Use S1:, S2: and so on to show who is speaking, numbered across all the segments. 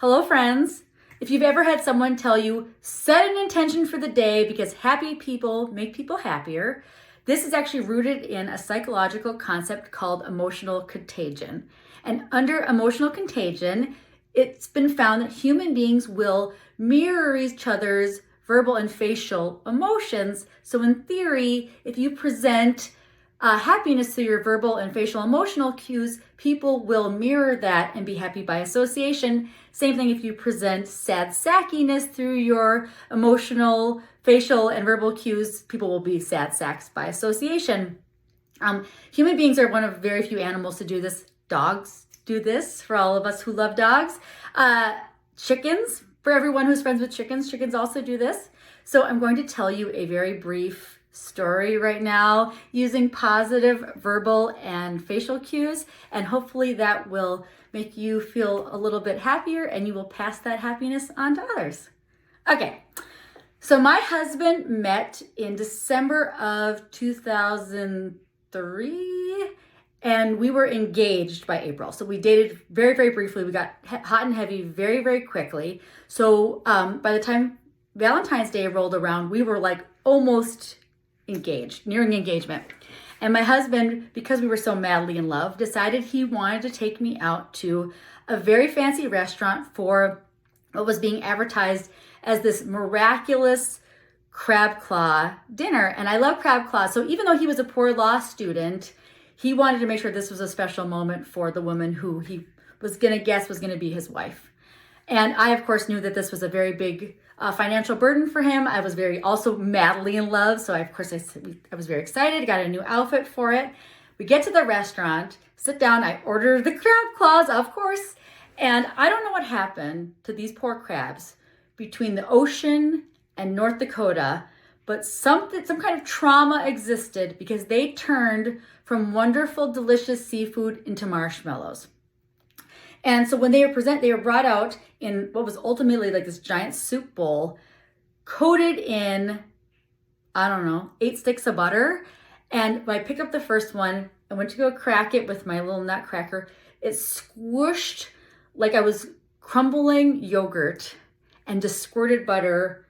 S1: Hello, friends. If you've ever had someone tell you, set an intention for the day because happy people make people happier, this is actually rooted in a psychological concept called emotional contagion. And under emotional contagion, it's been found that human beings will mirror each other's verbal and facial emotions. So in theory, if you present happiness through your verbal and facial emotional cues, people will mirror that and be happy by association. Same thing if you present sad sackiness through your emotional, facial, and verbal cues, people will be sad sacks by association. Human beings are one of very few animals to do this. Dogs do this, for all of us who love dogs. Chickens, for everyone who's friends with chickens also do this. So I'm going to tell you a very brief story right now using positive verbal and facial cues, and hopefully that will make you feel a little bit happier and you will pass that happiness on to others. Okay, so my husband met in December of 2003 and we were engaged by April. So we dated very, very briefly. We got hot and heavy very, very quickly. So by the time Valentine's Day rolled around, we were like almost engaged, nearing engagement. And my husband, because we were so madly in love, decided he wanted to take me out to a very fancy restaurant for what was being advertised as this miraculous crab claw dinner. And I love crab claws. So even though he was a poor law student, he wanted to make sure this was a special moment for the woman who he was going to guess was going to be his wife. And I, of course, knew that this was a very big financial burden for him. I was also madly in love. So I was very excited, got a new outfit for it. We get to the restaurant, sit down, I order the crab claws, of course. And I don't know what happened to these poor crabs between the ocean and North Dakota, but some kind of trauma existed because they turned from wonderful, delicious seafood into marshmallows. And so when they were brought out in what was ultimately like this giant soup bowl, coated in, 8 sticks of butter. And when I picked up the first one, I went to go crack it with my little nutcracker. It squished like I was crumbling yogurt and just squirted butter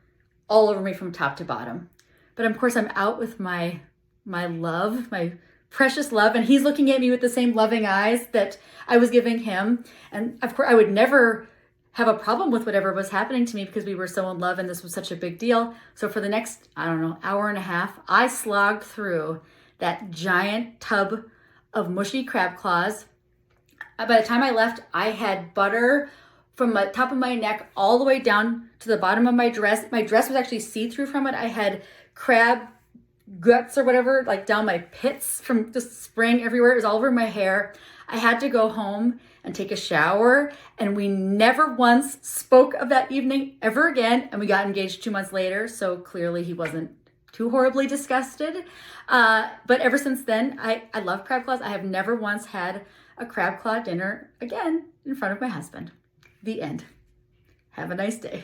S1: all over me from top to bottom. But of course, I'm out with my love, my precious love, and he's looking at me with the same loving eyes that I was giving him. And of course, I would never have a problem with whatever was happening to me because we were so in love and this was such a big deal. So for the next, hour and a half, I slogged through that giant tub of mushy crab claws. By the time I left, I had butter from the top of my neck all the way down to the bottom of my dress. My dress was actually see-through from it. I had crab guts or whatever, like down my pits from just spraying everywhere. It was all over my hair. I had to go home and take a shower, and we never once spoke of that evening ever again. And we got engaged 2 months later, so clearly he wasn't too horribly disgusted. But ever since then, I love crab claws. I have never once had a crab claw dinner again in front of my husband. The end. Have a nice day.